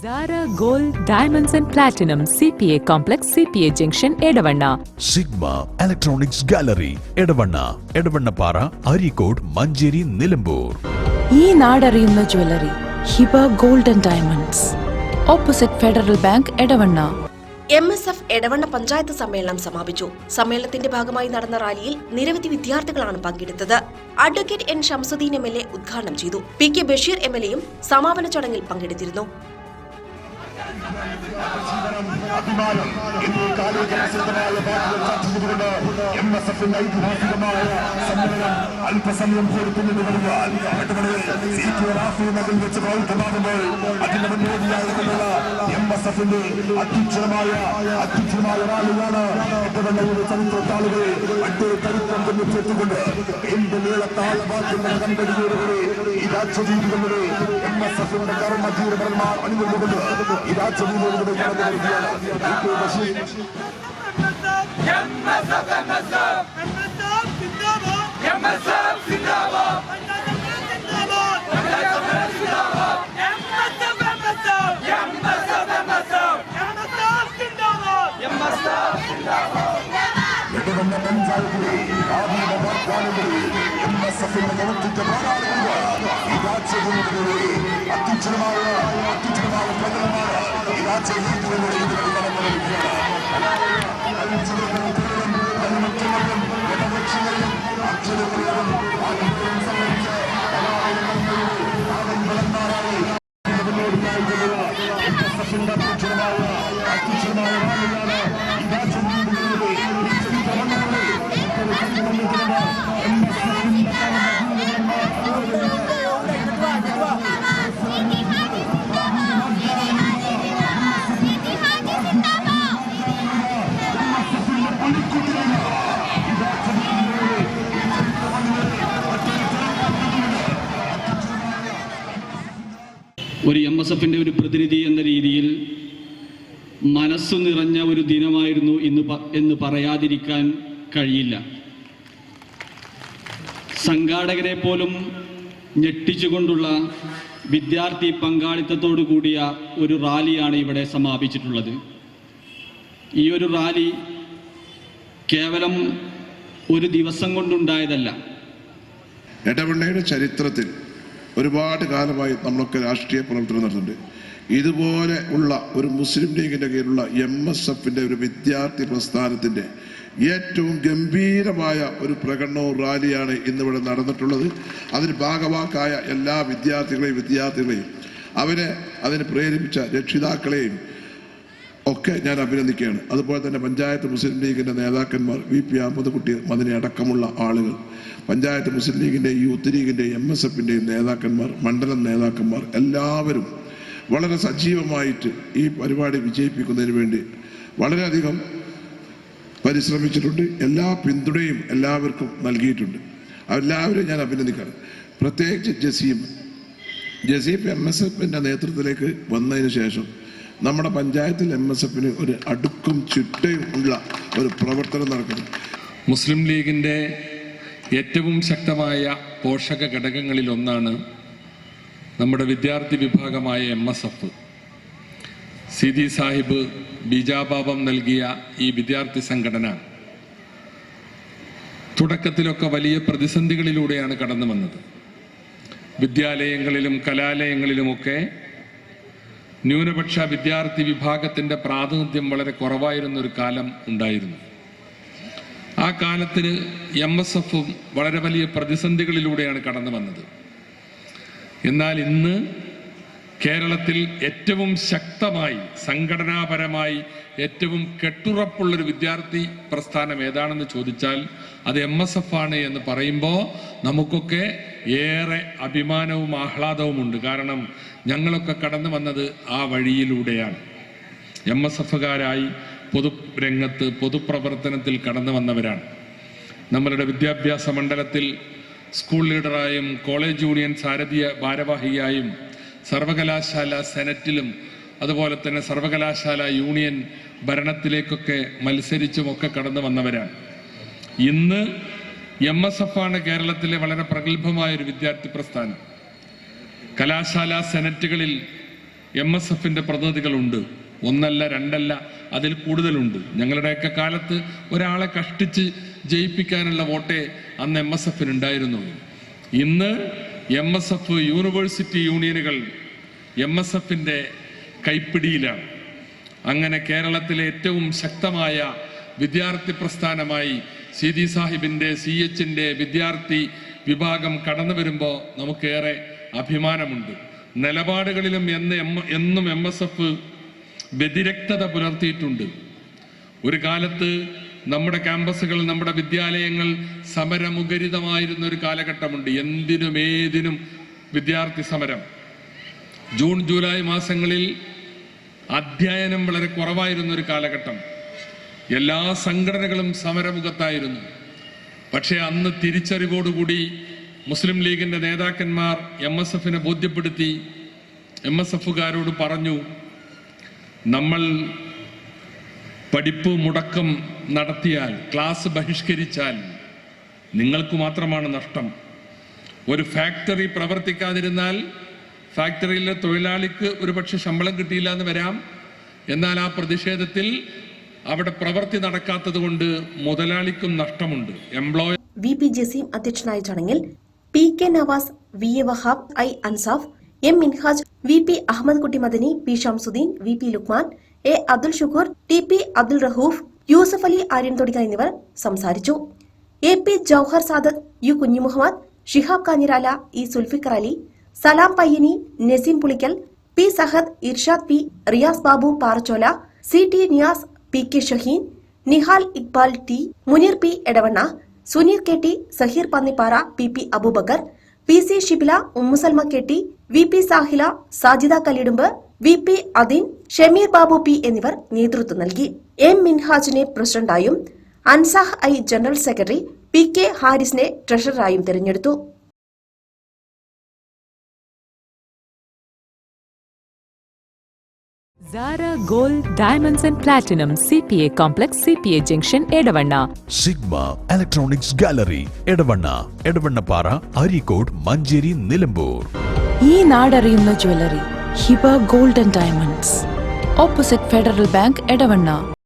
Zara Gold Diamonds and Platinum CPA Complex CPA Junction Edavanna Sigma Electronics Gallery Edavanna Para Arikod Manjeri Nilambur ഈ നാടറിയുന്ന jewellery Hiba gold and diamonds opposite federal bank Edavanna. MSF Edavanna panchayat സമ്മേളനം സമാപിച്ചു. സമ്മേളനത്തിന്റെ ഭാഗമായി നടന്ന റാലിയിൽ നിരവധി വിദ്യാർത്ഥികളാണ് പങ്കെടുത്തത്. അഡ്വക്കേറ്റ് എൻ ഷംസുദ്ദീൻ MLA ഉദ്ഘാടനം ചെയ്തു. PK ബഷീർ MLAയും സമാപന ചടങ്ങിൽ പങ്കെടുത്തിരുന്നു. അല്പസമയം അത്യുജ്വലമായ റാലിയാണ് എടവണ്ണയുടെ ചരിത്രത്താളുകൾ മറ്റൊരു ചരിത്രം കൊണ്ടുചേർത്തുകൊണ്ട് എന്റെ നീളത്താളവാക്യങ്ങളുടെ കണ്ടടിയോടുകൂടി ഈ രാജ്യജീവികളുടെ MSFന്റെ കർമ്മധീരപരന്മാർ അണിനിന്നുകൊണ്ട് ഈ രാജ്യജീവികളുടെ കടന്നു വരികയാണ്. എടവണ്ണ പഞ്ചായത്തിലെ ആദ്യ വാഗ്ദാനങ്ങളിൽ MSFന്റെ കരുത്തുറ്റ പോരാളികളുടെ ഈ രാജ്യജീവികളുടെ അത്യുജ്വലമായ പ്രകടനമാണ് ഈ രാജ്യജീവികളുടെ ഇതിൽ കടന്നു വരികയാണ്. ഒരു MSFന്റെ ഒരു പ്രതിനിധി എന്ന രീതിയിൽ മനസ്സു നിറഞ്ഞ ഒരു ദിനമായിരുന്നു എന്ന് പറയാതിരിക്കാൻ കഴിയില്ല. സംഘാടകരെ പോലും ഞെട്ടിച്ചുകൊണ്ടുള്ള വിദ്യാർത്ഥി പങ്കാളിത്തത്തോടു കൂടിയ ഒരു റാലിയാണ് ഇവിടെ സമാപിച്ചിട്ടുള്ളത്. ഈ ഒരു റാലി കേവലം ഒരു ദിവസം കൊണ്ടുണ്ടായതല്ല. എടവണ്ണയുടെ ചരിത്രത്തിൽ ഒരുപാട് കാലമായി നമ്മളൊക്കെ രാഷ്ട്രീയ പ്രവർത്തനം നടത്തുന്നുണ്ട്. ഇതുപോലെ ഉള്ള ഒരു മുസ്ലിം ലീഗിൻ്റെ കീഴിലുള്ള MSFന്റെ ഒരു വിദ്യാർത്ഥി പ്രസ്ഥാനത്തിൻ്റെ ഏറ്റവും ഗംഭീരമായ ഒരു പ്രകടനവും റാലിയാണ് ഇന്നിവിടെ നടന്നിട്ടുള്ളത്. അതിന് ഭാഗവാക്കായ എല്ലാ വിദ്യാർത്ഥികളെയും അതിന് പ്രേരിപ്പിച്ച രക്ഷിതാക്കളെയും ഒക്കെ ഞാൻ അഭിനന്ദിക്കുകയാണ്. അതുപോലെ തന്നെ പഞ്ചായത്ത് മുസ്ലിം ലീഗിൻ്റെ നേതാക്കന്മാർ VP അഹമ്മദ്കുട്ടി മദനി അടക്കമുള്ള ആളുകൾ, പഞ്ചായത്ത് മുസ്ലിം ലീഗിൻ്റെയും യൂത്ത് ലീഗിൻ്റെയും MSFൻ്റെയും നേതാക്കന്മാർ, മണ്ഡലം നേതാക്കന്മാർ എല്ലാവരും വളരെ സജീവമായിട്ട് ഈ പരിപാടി വിജയിപ്പിക്കുന്നതിന് വേണ്ടി വളരെയധികം പരിശ്രമിച്ചിട്ടുണ്ട്. എല്ലാ പിന്തുണയും എല്ലാവർക്കും നൽകിയിട്ടുണ്ട്. എല്ലാവരും ഞാൻ അഭിനന്ദിക്കുകയാണ്. പ്രത്യേകിച്ച് ജസീം MSFൻ്റെ നേതൃത്വത്തിലേക്ക് വന്നതിന് ശേഷം നമ്മുടെ പഞ്ചായത്തിൽ MSFന് ഒരു അടുക്കും ചിട്ടയും ഉള്ള ഒരു പ്രവർത്തനം നടക്കുന്നു. മുസ്ലിം ലീഗിൻ്റെ ഏറ്റവും ശക്തമായ പോഷക ഘടകങ്ങളിലൊന്നാണ് നമ്മുടെ വിദ്യാർത്ഥി വിഭാഗമായ MSF. സീതി സാഹിബ് ബീജാപാപം നൽകിയ ഈ വിദ്യാർത്ഥി സംഘടന തുടക്കത്തിലൊക്കെ വലിയ പ്രതിസന്ധികളിലൂടെയാണ് കടന്നു വന്നത്. വിദ്യാലയങ്ങളിലും കലാലയങ്ങളിലുമൊക്കെ ന്യൂനപക്ഷ വിദ്യാർത്ഥി വിഭാഗത്തിൻ്റെ പ്രാതിനിധ്യം വളരെ കുറവായിരുന്നൊരു കാലം ഉണ്ടായിരുന്നു. ആ കാലത്തിന് MSFും വളരെ വലിയ പ്രതിസന്ധികളിലൂടെയാണ് കടന്നു വന്നത്. എന്നാൽ ഇന്ന് കേരളത്തിൽ ഏറ്റവും ശക്തമായി സംഘടനാപരമായി ഏറ്റവും കെട്ടുറപ്പുള്ളൊരു വിദ്യാർത്ഥി പ്രസ്ഥാനം ഏതാണെന്ന് ചോദിച്ചാൽ അത് MSF ആണ് എന്ന് പറയുമ്പോൾ നമുക്കൊക്കെ ഏറെ അഭിമാനവും ആഹ്ലാദവുമുണ്ട്. കാരണം ഞങ്ങളൊക്കെ കടന്നു വന്നത് ആ വഴിയിലൂടെയാണ്. MSFകാരായി പൊതുരംഗത്ത് പൊതുപ്രവർത്തനത്തിൽ കടന്നു വന്നവരാണ്. നമ്മളുടെ വിദ്യാഭ്യാസ മണ്ഡലത്തിൽ സ്കൂൾ ലീഡറായും കോളേജ് യൂണിയൻ സാരഥിയ ഭാരവാഹിയായും സർവകലാശാല സെനറ്റിലും അതുപോലെ തന്നെ സർവകലാശാല യൂണിയൻ ഭരണത്തിലേക്കൊക്കെ മത്സരിച്ചുമൊക്കെ കടന്നു വന്നവരാണ്. ഇന്ന് MSF ആണ് കേരളത്തിലെ വളരെ പ്രഗത്ഭമായ ഒരു വിദ്യാർത്ഥി പ്രസ്ഥാനം. കലാശാല സെനറ്റുകളിൽ MSFന്റെ പ്രതിനിധികളുണ്ട്. ഒന്നല്ല, രണ്ടല്ല, അതിൽ കൂടുതലുണ്ട്. ഞങ്ങളുടെയൊക്കെ കാലത്ത് ഒരാളെ കഷ്ടിച്ച് ജയിപ്പിക്കാനുള്ള വോട്ടേ അന്ന് MSFന് ഉണ്ടായിരുന്നുള്ളൂ. ഇന്ന് MSF യൂണിവേഴ്സിറ്റി യൂണിയനുകൾ MSFന്റെ കൈപ്പിടിയിലാണ്. അങ്ങനെ കേരളത്തിലെ ഏറ്റവും ശക്തമായ വിദ്യാർത്ഥി പ്രസ്ഥാനമായി സീതി സാഹിബിൻ്റെ CHന്റെ വിദ്യാർത്ഥി വിഭാഗം കടന്നു വരുമ്പോൾ നമുക്കേറെ അഭിമാനമുണ്ട്. നിലപാടുകളിലും എന്നും MSF വ്യതിരക്തത പുലർത്തിയിട്ടുണ്ട്. ഒരു കാലത്ത് നമ്മുടെ ക്യാമ്പസുകൾ, നമ്മുടെ വിദ്യാലയങ്ങൾ സമരമുഖരിതമായിരുന്ന ഒരു കാലഘട്ടമുണ്ട്. എന്തിനും ഏതിനും വിദ്യാർത്ഥി സമരം. ജൂൺ ജൂലൈ മാസങ്ങളിൽ അധ്യയനം വളരെ കുറവായിരുന്ന ഒരു കാലഘട്ടം. എല്ലാ സംഘടനകളും സമരമുഖത്തായിരുന്നു. പക്ഷേ അന്ന് തിരിച്ചറിവോടുകൂടി മുസ്ലിം ലീഗിൻ്റെ നേതാക്കന്മാർ MSFനെ ബോധ്യപ്പെടുത്തി. MSFകാരോട് പറഞ്ഞു, നമ്മൾ പഠിപ്പ് മുടക്കം നടത്തിയാൽ, ക്ലാസ് ബഹിഷ്കരിച്ചാൽ നിങ്ങൾക്ക് മാത്രമാണ് നഷ്ടം. ഒരു ഫാക്ടറി പ്രവർത്തിക്കാതിരുന്നാൽ ഫാക്ടറിയിലെ തൊഴിലാളിക്ക് ഒരുപക്ഷെ ശമ്പളം കിട്ടിയില്ല എന്ന് വരാം. എന്നാൽ ആ പ്രതിഷേധത്തിൽ അവിടെ പ്രവൃത്തി നടക്കാത്തത് കൊണ്ട് മുതലാളിക്കും നഷ്ടമുണ്ട്. VP ജസീം അധ്യക്ഷനായ ചടങ്ങിൽ PK Nawaz, VA Wahab, I Ansaf, M Minhaj, VP Ahmed കുട്ടി Madani, P Shamsuddin, VP Luqman, A Abdul Shukkur, TP Abdul Rahoof, Yusuf Ali Aryan തുടങ്ങിയ എന്നിവർ സംസാരിച്ചു. AP Jouhar Sadath, U Kunhimuhammad, Shihab Kanjirala, E Zulfikar Ali, സലാം പയ്യനി, Naseem Pulikkal, P Sahad, Irshad P, Riyas Babu പാറച്ചോല, CT Niyas, PK Shaheen, Nihal Iqbal T, Muneer P Edavanna, Suneer KT, Zaheer Pannippara, PP Abubakar, PC Shibila, Ummusalma KT, VP Sahila, Sajida കലിടുമ്പ്, VP Adeen, Shameer Babu P എന്നിവർ നേതൃത്വം നൽകി. M മിൻഹാജിനെ പ്രസിഡന്റായും അൻസാഹ് I general secretary, PK ഹാരിസിനെ ട്രഷററായും തെരഞ്ഞെടുത്തു. Zara Gold, Diamonds and Platinum CPA Complex CPA Junction Edavanna. Sigma electronics gallery Edavanna, Edavannappara, Areekode, Manjeri, Nilambur. ഈ നാടറിയുന്ന jewellery Hiba gold and diamonds, opposite federal bank, Edavanna.